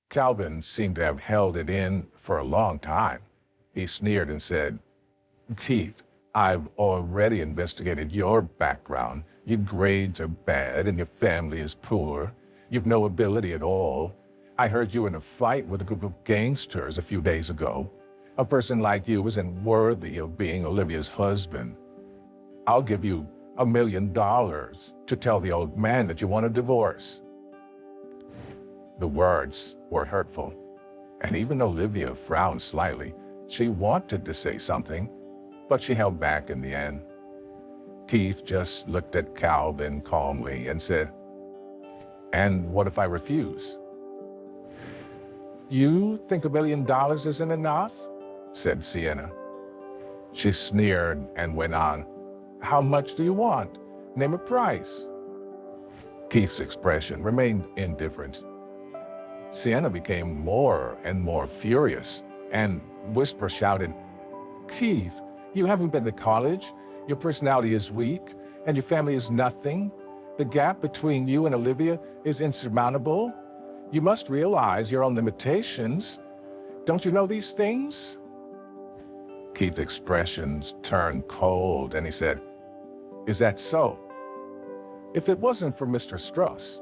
Calvin seemed to have held it in for a long time. He sneered and said, "Keith, I've already investigated your background. Your grades are bad and your family is poor. You've no ability at all. I heard you in a fight with a group of gangsters a few days ago. A person like you isn't worthy of being Olivia's husband. I'll give you $1 million to tell the old man that you want a divorce." The words were hurtful, and even Olivia frowned slightly. She wanted to say something, but she held back in the end. Keith just looked at Calvin calmly and said, "And what if I refuse?" "You think $1 million isn't enough?" said Sienna. She sneered and went on, "How much do you want? Name a price." Keith's expression remained indifferent. Sienna became more and more furious, and Whisper shouted, "Keith, you haven't been to college, your personality is weak, and your family is nothing. The gap between you and Olivia is insurmountable. You must realize your own limitations. Don't you know these things?" Keith's expressions turned cold, and he said, "Is that so? If it wasn't for Mr. Strauss,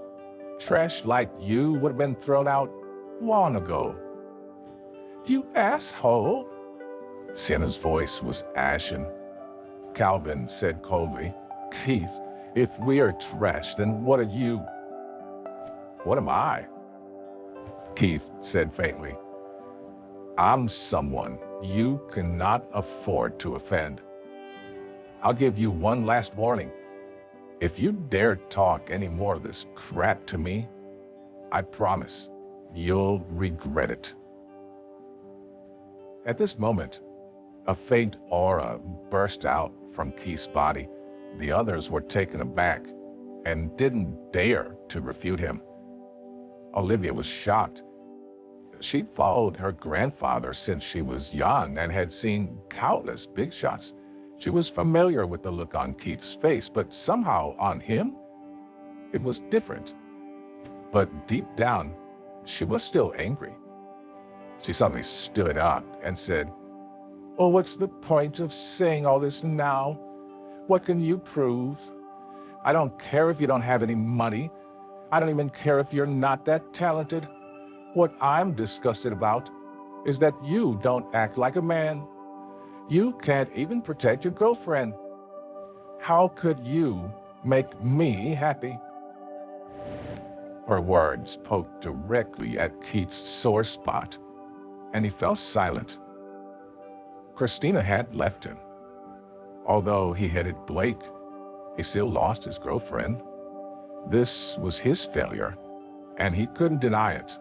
trash like you would have been thrown out long ago." "You asshole!" Sienna's voice was ashen. Calvin said coldly, "Keith, if we are trash, then what are you?" "What am I?" Keith said faintly, "I'm someone you cannot afford to offend. I'll give you one last warning. If you dare talk any more of this crap to me, I promise you'll regret it." At this moment, a faint aura burst out from Keith's body. The others were taken aback and didn't dare to refute him. Olivia was shocked. She'd followed her grandfather since she was young and had seen countless big shots. She was familiar with the look on Keith's face, but somehow on him, it was different. But deep down, she was still angry. She suddenly stood up and said, "Oh, what's the point of saying all this now? What can you prove? I don't care if you don't have any money. I don't even care if you're not that talented. What I'm disgusted about is that you don't act like a man. You can't even protect your girlfriend. How could you make me happy?" Her words poked directly at Keith's sore spot, and he fell silent. Christina had left him. Although he hated Blake, he still lost his girlfriend. This was his failure, and he couldn't deny it.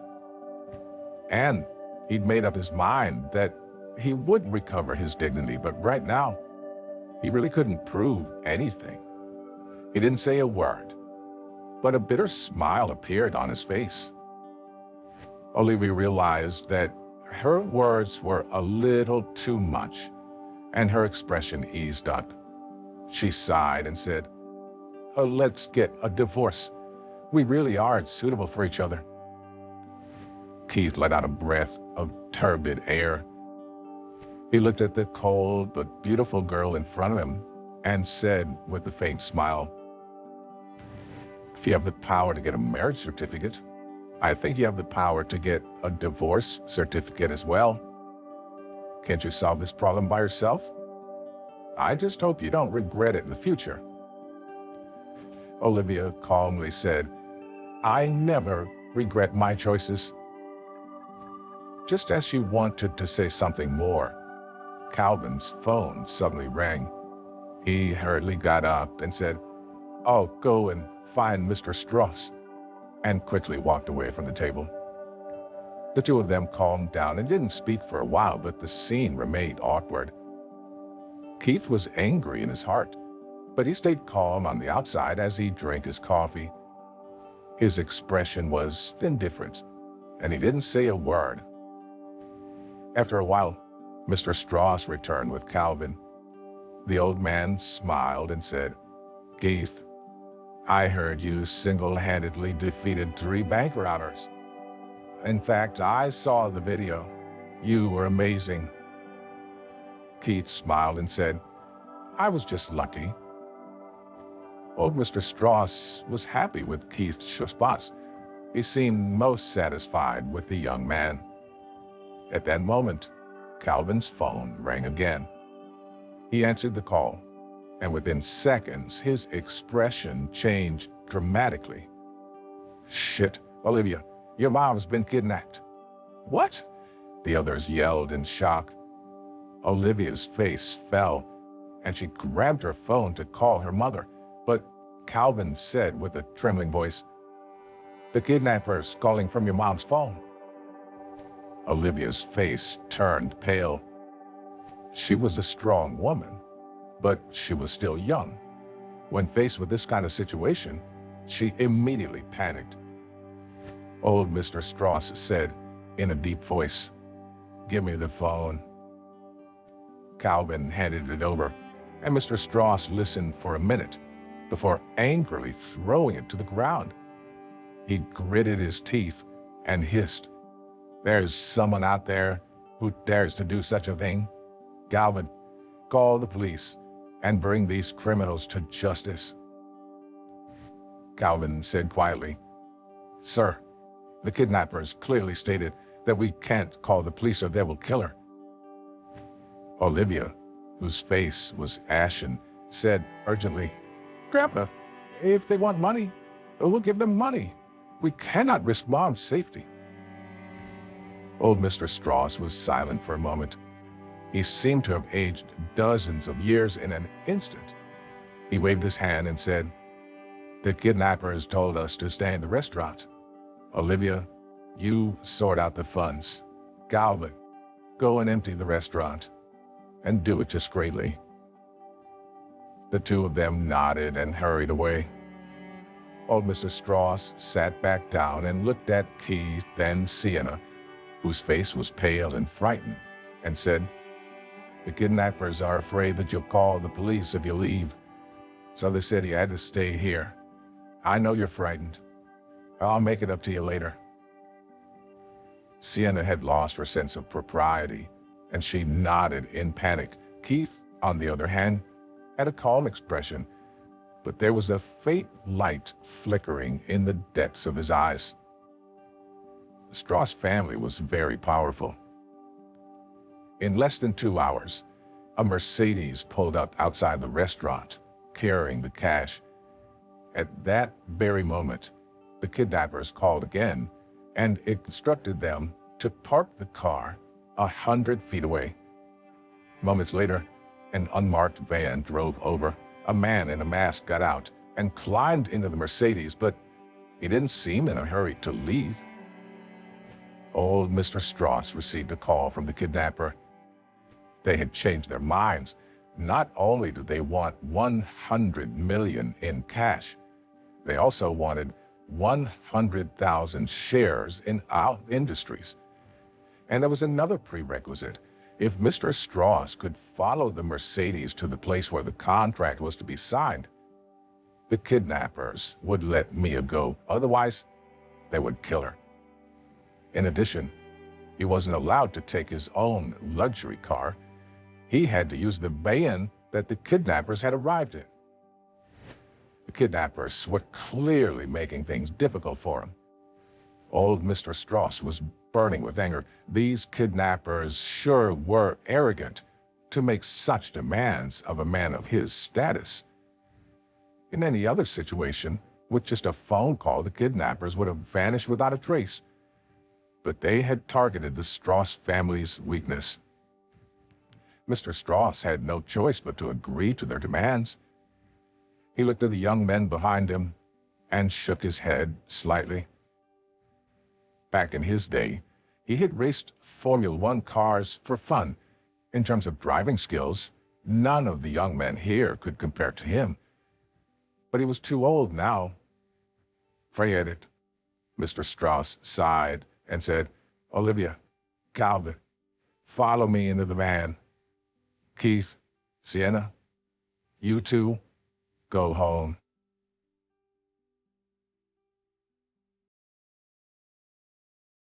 And he'd made up his mind that he would recover his dignity, but right now, he really couldn't prove anything. He didn't say a word, but a bitter smile appeared on his face. Olivia realized that her words were a little too much, and her expression eased up. She sighed and said, Let's get a divorce. We really aren't suitable for each other." Keith let out a breath of turbid air. He looked at the cold but beautiful girl in front of him and said with a faint smile, "If you have the power to get a marriage certificate, I think you have the power to get a divorce certificate as well. Can't you solve this problem by yourself? I just hope you don't regret it in the future." Olivia calmly said, "I never regret my choices." Just as she wanted to say something more, Calvin's phone suddenly rang. He hurriedly got up and said, "I'll go and find Mr. Strauss," and quickly walked away from the table. The two of them calmed down and didn't speak for a while, but the scene remained awkward. Keith was angry in his heart, but he stayed calm on the outside as he drank his coffee. His expression was indifferent, and he didn't say a word. After a while, Mr. Strauss returned with Calvin. The old man smiled and said, "Keith, I heard you single-handedly defeated 3 bank robbers. In fact, I saw the video. You were amazing. Keith smiled and said, I was just lucky. Old Mr. Strauss was happy with Keith's response. He seemed most satisfied with the young man. At that moment, Calvin's phone rang again. He answered the call, and within seconds, his expression changed dramatically. Shit, Olivia, your mom's been kidnapped. What? The others yelled in shock. Olivia's face fell, and she grabbed her phone to call her mother. But Calvin said with a trembling voice, the kidnapper's calling from your mom's phone. Olivia's face turned pale. She was a strong woman, but she was still young. When faced with this kind of situation, she immediately panicked. Old Mr. Strauss said in a deep voice, give me the phone. Calvin handed it over, and Mr. Strauss listened for a minute before angrily throwing it to the ground. He gritted his teeth and hissed, there's someone out there who dares to do such a thing? Calvin, call the police and bring these criminals to justice. Calvin said quietly, sir, the kidnappers clearly stated that we can't call the police or they will kill her. Olivia, whose face was ashen, said urgently, Grandpa, if they want money, we'll give them money. We cannot risk Mom's safety. Old Mr. Strauss was silent for a moment. He seemed to have aged dozens of years in an instant. He waved his hand and said, the kidnappers told us to stay in the restaurant. Olivia, you sort out the funds. Calvin, go and empty the restaurant, and do it discreetly. The two of them nodded and hurried away. Old Mr. Strauss sat back down and looked at Keith, then Sienna, whose face was pale and frightened, and said, the kidnappers are afraid that you'll call the police if you leave. So they said you had to stay here. I know you're frightened. I'll make it up to you later. Sienna had lost her sense of propriety, and she nodded in panic. Keith, on the other hand, had a calm expression, but there was a faint light flickering in the depths of his eyes. The Strauss family was very powerful. In less than 2 hours, a Mercedes pulled up outside the restaurant, carrying the cash. At that very moment, the kidnappers called again and instructed them to park the car 100 feet away. Moments later, an unmarked van drove over. A man in a mask got out and climbed into the Mercedes, but he didn't seem in a hurry to leave. Old Mr. Strauss received a call from the kidnapper. They had changed their minds. Not only did they want 100 million in cash, they also wanted 100,000 shares in our industries. And there was another prerequisite. If Mr. Strauss could follow the Mercedes to the place where the contract was to be signed, the kidnappers would let Mia go. Otherwise, they would kill her. In addition, he wasn't allowed to take his own luxury car. He had to use the van that the kidnappers had arrived in. The kidnappers were clearly making things difficult for him. Old Mr. Strauss was burning with anger. These kidnappers sure were arrogant to make such demands of a man of his status. In any other situation, with just a phone call, the kidnappers would have vanished without a trace. But they had targeted the Strauss family's weakness. Mr. Strauss had no choice but to agree to their demands. He looked at the young men behind him and shook his head slightly. Back in his day, he had raced Formula One cars for fun. In terms of driving skills, none of the young men here could compare to him. But he was too old now. Forget it. Mr. Strauss sighed and said, Olivia, Calvin, follow me into the van. Keith, Sienna, you two, go home.